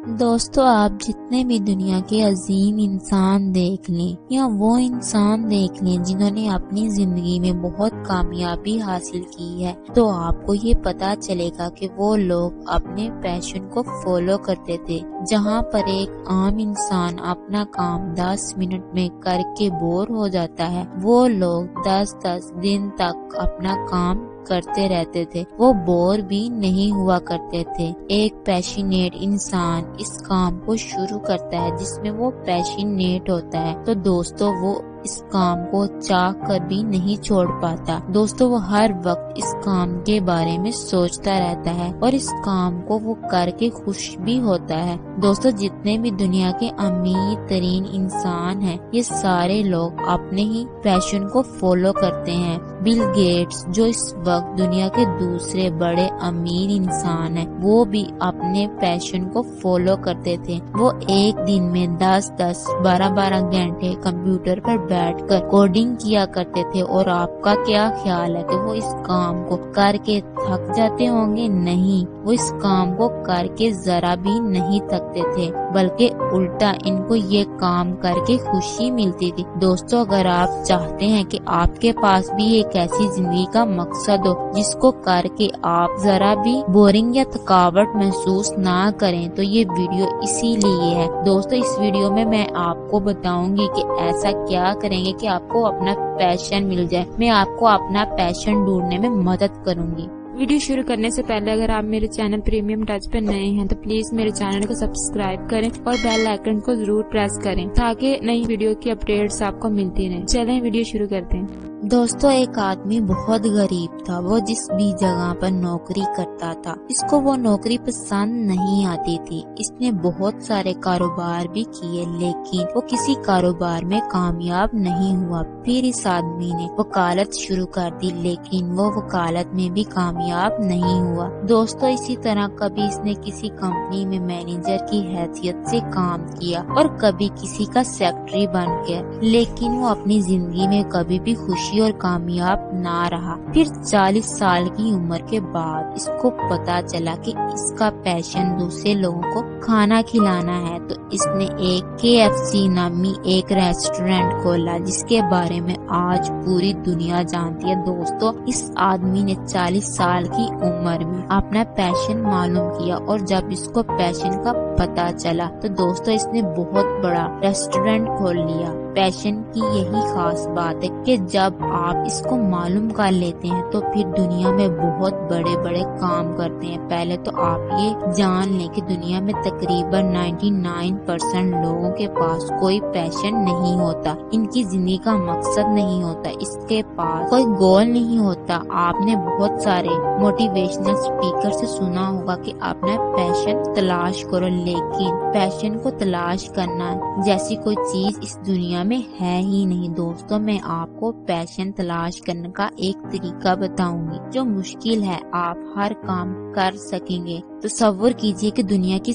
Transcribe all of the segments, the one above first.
دوستو، آپ جتنے بھی دنیا کے عظیم انسان دیکھ لیں یا وہ انسان دیکھ لیں جنہوں نے اپنی زندگی میں بہت کامیابی حاصل کی ہے، تو آپ کو یہ پتا چلے گا کہ وہ لوگ اپنے پیشن کو فالو کرتے تھے۔ جہاں پر ایک عام انسان اپنا کام 10 منٹ میں کر کے بور ہو جاتا ہے، وہ لوگ 10 دن تک اپنا کام کرتے رہتے تھے، وہ بور بھی نہیں ہوا کرتے تھے۔ ایک پیشنیٹ انسان اس کام کو شروع کرتا ہے جس میں وہ پیشنیٹ ہوتا ہے، تو دوستو وہ اس کام کو چاہ کر بھی نہیں چھوڑ پاتا۔ دوستو وہ ہر وقت اس کام کے بارے میں سوچتا رہتا ہے اور اس کام کو وہ کر کے خوش بھی ہوتا ہے۔ دوستو جتنے بھی دنیا کے امیر ترین انسان ہیں، یہ سارے لوگ اپنے ہی پیشن کو فالو کرتے ہیں۔ بل گیٹس جو اس وقت دنیا کے دوسرے بڑے امیر انسان ہیں، وہ بھی اپنے پیشن کو فالو کرتے تھے۔ وہ ایک دن میں 12 گھنٹے کمپیوٹر پر بیٹھ کر کوڈنگ کیا کرتے تھے، اور آپ کا کیا خیال ہے کہ وہ اس کام کو کر کے تھک جاتے ہوں گے؟ نہیں، وہ اس کام کو کر کے ذرا بھی نہیں تھکتے تھے، بلکہ الٹا ان کو یہ کام کر کے خوشی ملتی تھی۔ دوستو اگر آپ چاہتے ہیں کہ آپ کے پاس بھی ایک ایسی زندگی کا مقصد ہو جس کو کر کے آپ ذرا بھی بورنگ یا تھکاوٹ محسوس نہ کریں، تو یہ ویڈیو اسی لیے ہے۔ دوستو اس ویڈیو میں آپ کو بتاؤں گی کہ ایسا کیا کریں گے کہ آپ کو اپنا پیشن مل جائے۔ میں آپ کو اپنا پیشن ڈھونڈنے میں مدد کروں گی۔ ویڈیو شروع کرنے سے پہلے اگر آپ میرے چینل پریمیم ٹچ پہ نئے ہیں تو پلیز میرے چینل کو سبسکرائب کریں اور بیل آئیکن کو ضرور پریس کریں تاکہ نئی ویڈیو کی اپڈیٹس آپ کو ملتی رہیں۔ چلیں ویڈیو شروع کرتے ہیں۔ دوستو ایک آدمی بہت غریب تھا، وہ جس بھی جگہ پر نوکری کرتا تھا اس کو وہ نوکری پسند نہیں آتی تھی۔ اس نے بہت سارے کاروبار بھی کیے، لیکن وہ کسی کاروبار میں کامیاب نہیں ہوا۔ پھر اس آدمی نے وکالت شروع کر دی، لیکن وہ وکالت میں بھی کامیاب نہیں ہوا۔ دوستو اسی طرح کبھی اس نے کسی کمپنی میں مینیجر کی حیثیت سے کام کیا اور کبھی کسی کا سیکرٹری بن گیا، لیکن وہ اپنی زندگی میں کبھی بھی خوشی اور کامیاب نہ رہا۔ پھر 40 سال کی عمر کے بعد اس کو پتا چلا کہ اس کا پیشن دوسرے لوگوں کو کھانا کھلانا ہے، تو اس نے ایک KFC نامی ایک ریسٹورینٹ کھولا جس کے بارے میں آج پوری دنیا جانتی ہے۔ دوستو اس آدمی نے 40 سال کی عمر میں اپنا پیشن معلوم کیا، اور جب اس کو پیشن کا پتا چلا تو دوستو اس نے بہت بڑا ریسٹورینٹ کھول لیا۔ پیشن کی یہی خاص بات ہے کہ جب آپ اس کو معلوم کر لیتے ہیں تو پھر دنیا میں بہت بڑے بڑے کام کرتے ہیں۔ پہلے تو آپ یہ جان لیں کہ دنیا میں تقریباً 99% لوگوں کے پاس کوئی پیشن نہیں ہوتا، ان کی زندگی کا مقصد نہیں ہوتا، اس کے پاس کوئی گول نہیں ہوتا۔ آپ نے بہت سارے موٹیویشنل اسپیکر سے سنا ہوگا کہ اپنا پیشن تلاش کرو، لیکن پیشن کو تلاش کرنا جیسی کوئی چیز اس دنیا میں ہے ہی نہیں۔ دوستو میں آپ کو پیشن تلاش کرنے کا ایک طریقہ بتاؤں گی جو مشکل ہے، آپ ہر کام کر سکیں گے۔ تصور کیجئے کہ دنیا کی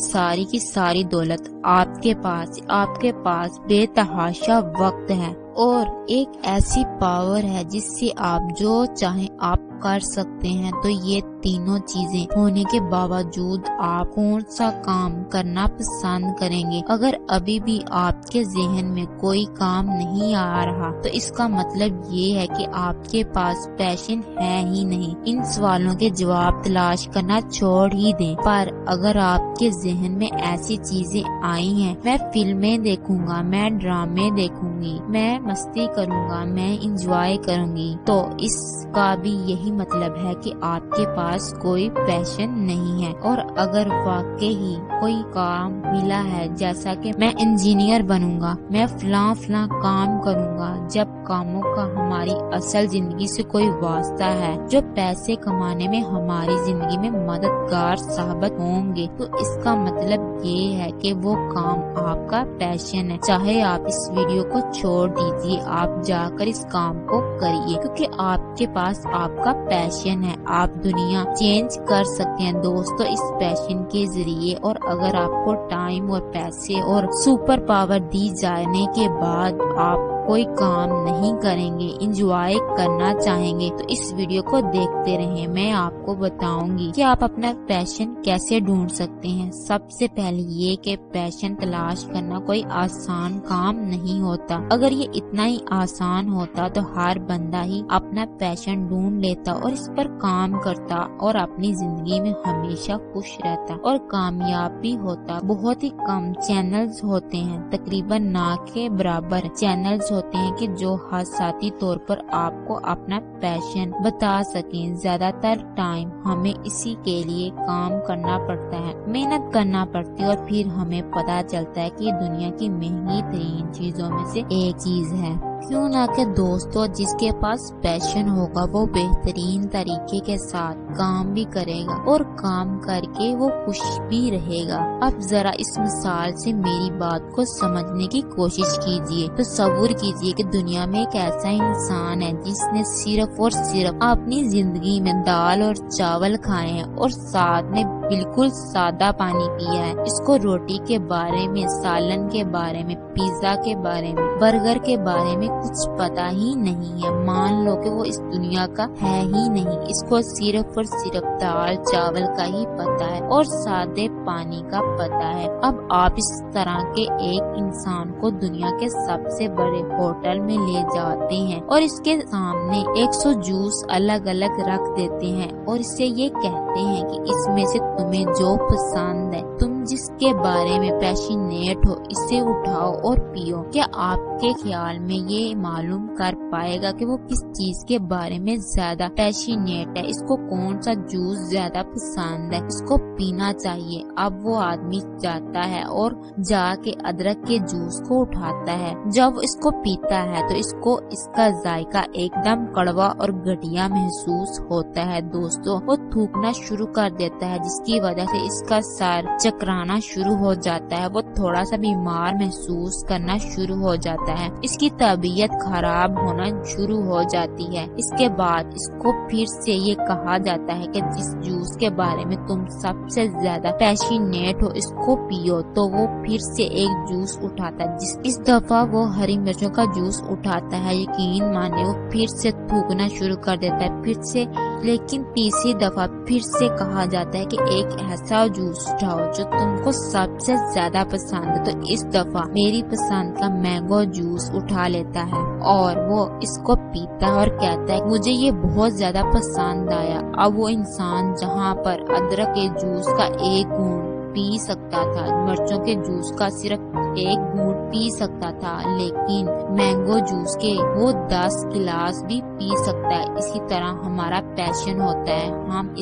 ساری دولت آپ کے پاس بے تحاشا وقت ہے اور ایک ایسی پاور ہے جس سے آپ جو چاہیں آپ کر سکتے ہیں، تو یہ تینوں چیزیں ہونے کے باوجود آپ کون سا کام کرنا پسند کریں گے؟ اگر ابھی بھی آپ کے ذہن میں کوئی کام نہیں آ رہا تو اس کا مطلب یہ ہے کہ آپ کے پاس پیشن ہے ہی نہیں۔ ان سوالوں کے جواب تلاش کرنا چھوڑ ہی دیں۔ پر اگر آپ کے ذہن میں ایسی چیزیں آئی ہیں، میں فلمیں دیکھوں گا، میں ڈرامے دیکھوں گی، میں مستی کروں گا، میں انجوائے کروں گی، تو اس کا بھی یہی مطلب ہے کہ آپ کے پاس کوئی پیشن نہیں ہے۔ اور اگر واقعی کوئی کام ملا ہے، جیسا کہ میں انجینئر بنوں گا، میں فلاں کام کروں گا، جب کاموں کا ہماری اصل زندگی سے کوئی واسطہ ہے، جو پیسے کمانے میں ہماری زندگی میں مددگار ثابت ہوں گے، تو اس کا مطلب یہ ہے کہ وہ کام آپ کا پیشن ہے۔ چاہے آپ اس ویڈیو کو چھوڑ دیجیے، آپ جا کر اس کام کو کریے، کیونکہ آپ کے پاس آپ کا پیشن ہے، آپ دنیا چینج کر سکتے ہیں دوستو اس پیشن کے ذریعے۔ اور اگر آپ کو ٹائم اور پیسے اور سپر پاور دی جانے کے بعد آپ कोई काम नहीं करेंगे, एंजॉय करना चाहेंगे तो इस वीडियो को देखते रहें। मैं आपको बताऊंगी कि आप अपना पैशन कैसे ढूंढ सकते हैं। सबसे पहले ये कि पैशन तलाश करना कोई आसान काम नहीं होता। अगर ये इतना ही आसान होता तो हर बंदा ही अपना पैशन ढूंढ लेता और इस पर काम करता और अपनी जिंदगी में हमेशा खुश रहता और कामयाब भी होता। बहुत ही कम चैनल्स होते हैं, तकरीबन ना के बराबर चैनल्स होते हैं कि जो हादसाती तौर पर आपको अपना पैशन बता सकें। ज्यादातर टाइम हमें इसी के लिए काम करना पड़ता है, मेहनत करना पड़ती है और फिर हमें पता चलता है कि ये दुनिया की महंगी तरीन चीजों में से एक चीज है। क्यों ना कि दोस्तों, जिसके पास पैशन होगा वो बेहतरीन तरीके के साथ काम भी करेगा और काम करके वो खुश भी रहेगा। अब जरा इस मिसाल से मेरी बात को समझने की कोशिश कीजिए। तो तसव्वुर कीजिए कि दुनिया में एक ऐसा इंसान है जिसने सिर्फ और सिर्फ अपनी जिंदगी में दाल और चावल खाए हैं और साथ में बिल्कुल सादा पानी पिया है। इसको रोटी के बारे में, सालन के बारे में, पिज्जा के बारे में, बर्गर के बारे में कुछ पता ही नहीं है। मान लो कि वो इस दुनिया का है ही नहीं। इसको सिर्फ और सिर्फ दाल चावल का ही पता है और सादे पानी का पता है। अब आप इस तरह के एक इंसान को दुनिया के सबसे बड़े होटल में ले जाते हैं और इसके सामने 100 जूस अलग अलग रख देते हैं और इससे ये कहते हैं कि इसमें से तुम्हें जो पसंद है, तुम जिसके बारे में पैशनेट हो, इसे उठाओ और पियो। क्या आपके ख्याल में ये मालूम कर पाएगा कि वो किस चीज के बारे में ज्यादा पैशनेट है, इसको कौन सा जूस ज्यादा पसंद है, इसको पीना चाहिए। अब वो आदमी जाता है और जाके अदरक के जूस को उठाता है। जब इसको पीता है तो इसको इसका जायका एकदम कड़वा और घटिया महसूस होता है। दोस्तों, वो थूकना शुरू कर देता है जिसकी वजह से इसका सर चकराना शुरू हो जाता है। वो थोड़ा सा बीमार महसूस करना शुरू हो जाता है। इसकी तबीयत खराब होना शुरू हो जाती है। इसके बाद इसको फिर से ये कहा जाता है कि जिस जूस के बारे में तुम सबसे ज्यादा पैशनेट हो, इसको पियो। तो वो फिर से एक जूस उठाता है। इस दफा वो हरी मिर्चों का जूस उठाता है। यकीन माने वो फिर से थूकना शुरू कर देता है फिर से। लेकिन तीसरी दफा फिर से कहा जाता है कि एक ऐसा जूस उठाओ जो तुमको सबसे ज्यादा पसंद है। तो इस दफा मेरी पसंद का मैंगो जूस उठा लेता है और वो इसको पीता है और कहता है मुझे ये बहुत ज्यादा पसंद आया। अब वो इंसान जहाँ पर अदरक के जूस का एक घूंट पी सकता था, मिर्चों के जूस का सिर्फ एक घूंट पी सकता था, लेकिन मैंगो जूस के वो 10 गिलास भी पी सकता है। इसी तरह हमारा पैशन होता है, हम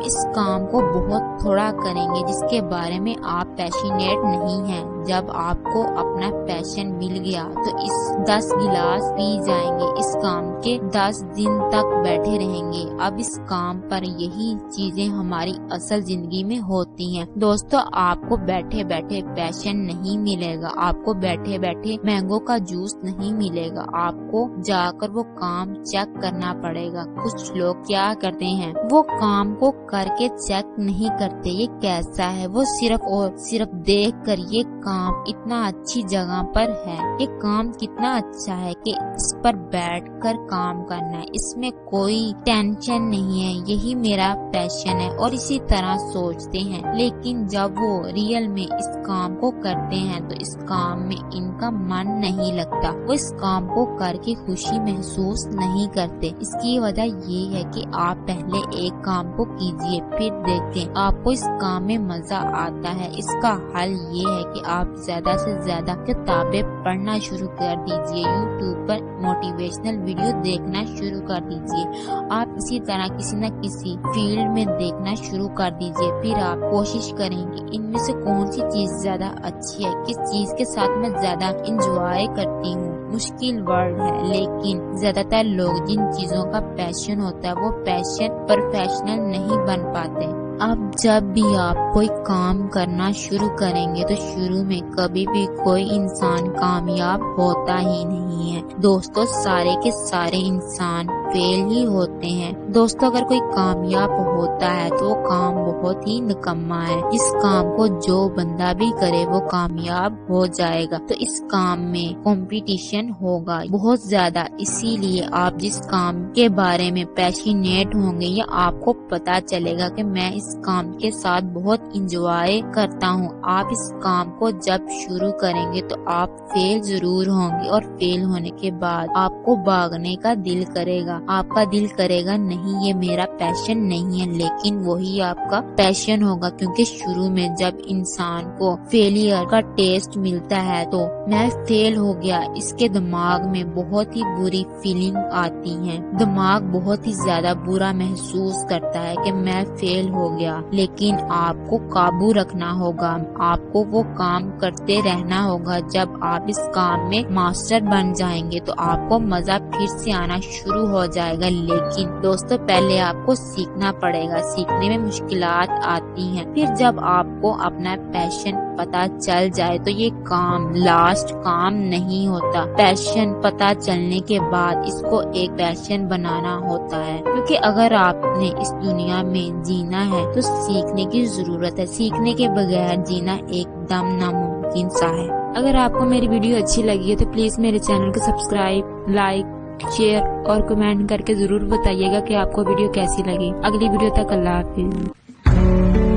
इस काम को बहुत थोड़ा करेंगे जिसके बारे में आप पैशनेट नहीं हैं। जब आपको अपना पैशन मिल गया तो इस 10 गिलास पी जाएंगे, इस काम के 10 दिन तक बैठे रहेंगे। अब इस काम पर यही चीजें हमारी असल जिंदगी में होती हैं। दोस्तों, आपको बैठे बैठे पैशन नहीं मिलेगा, आपको बैठे बैठे मैंगो का जूस नहीं मिलेगा, आपको जाकर वो काम चेक करना पड़ेगा। कुछ लोग क्या करते हैं, वो काम को करके चेक नहीं करते ये कैसा है, वो सिर्फ और सिर्फ देख कर ये काम इतना अच्छी जगह पर है, ये काम कितना अच्छा है कि इस पर बैठकर काम करना है, इसमें कोई टेंशन नहीं है, यही मेरा पैशन है, और इसी तरह सोचते हैं। लेकिन जब वो रियल में इस काम को करते हैं तो इस काम में इनका मन नहीं लगता, वो इस काम को करके खुशी महसूस नहीं करते। इसकी वजह ये है कि आप पहले एक काम को कीजिए, फिर देखें आपको इस काम में मजा आता है। इसका हल ये है कि आप ज्यादा से ज्यादा किताबें पढ़ना शुरू कर दीजिए, यूट्यूब पर मोटिवेशनल वीडियो देखना शुरू कर दीजिए, आप इसी तरह किसी न किसी फील्ड में देखना शुरू कर दीजिए। फिर आप कोशिश करेंगे इनमें से कौन सी चीज ज्यादा अच्छी है, किस चीज के साथ मैं ज्यादा इंजॉय करती हूँ। मुश्किल वर्ड है, लेकिन ज्यादातर लोग जिन चीजों का पैशन होता है वो पैशन प्रोफेशनल नहीं बन पाते। अब जब भी आप कोई काम करना शुरू करेंगे तो शुरू में कभी भी कोई इंसान कामयाब होता ही नहीं है। दोस्तों, सारे के सारे इंसान फेल ही होते हैं। दोस्तों, अगर कोई कामयाब होता है तो वो काम बहुत ही निकम्मा है। इस काम को जो बंदा भी करे वो कामयाब हो जाएगा। तो इस काम में कंपटीशन होगा बहुत ज्यादा, इसीलिए आप जिस काम के बारे में पैशनेट होंगे या आपको पता चलेगा कि मैं इस काम के साथ बहुत इंजॉय करता हूँ, आप इस काम को जब शुरू करेंगे तो आप फेल जरूर होंगे और फेल होने के बाद आपको भागने का दिल करेगा। आपका दिल करेगा नहीं ये मेरा पैशन नहीं है, लेकिन वही आपका पैशन होगा, क्योंकि शुरू में जब इंसान को फेलियर का टेस्ट मिलता है तो मैं फेल हो गया, इसके दिमाग में बहुत ही बुरी फीलिंग आती है। दिमाग बहुत ही ज्यादा बुरा महसूस करता है कि मैं फेल हो गया, लेकिन आपको काबू रखना होगा। आपको वो काम करते रहना होगा। जब आप इस काम में मास्टर बन जाएंगे तो आपको मजा फिर से आना शुरू हो जाएगा। लेकिन दोस्तों, पहले आपको सीखना पड़ेगा। सीखने में मुश्किलात आती हैं। फिर जब आपको अपना पैशन पता चल जाए तो ये काम लास्ट काम नहीं होता। पैशन पता चलने के बाद इसको एक पैशन बनाना होता है, क्योंकि अगर आपने इस दुनिया में जीना है तो सीखने की जरूरत है। सीखने के बगैर जीना एकदम नामुमकिन सा है। अगर आपको मेरी वीडियो अच्छी लगी है तो प्लीज मेरे चैनल को सब्सक्राइब, लाइक, शेयर और कमेंट करके जरूर बताइएगा कि आपको वीडियो कैसी लगी। अगली वीडियो तक अल्लाह हाफिज।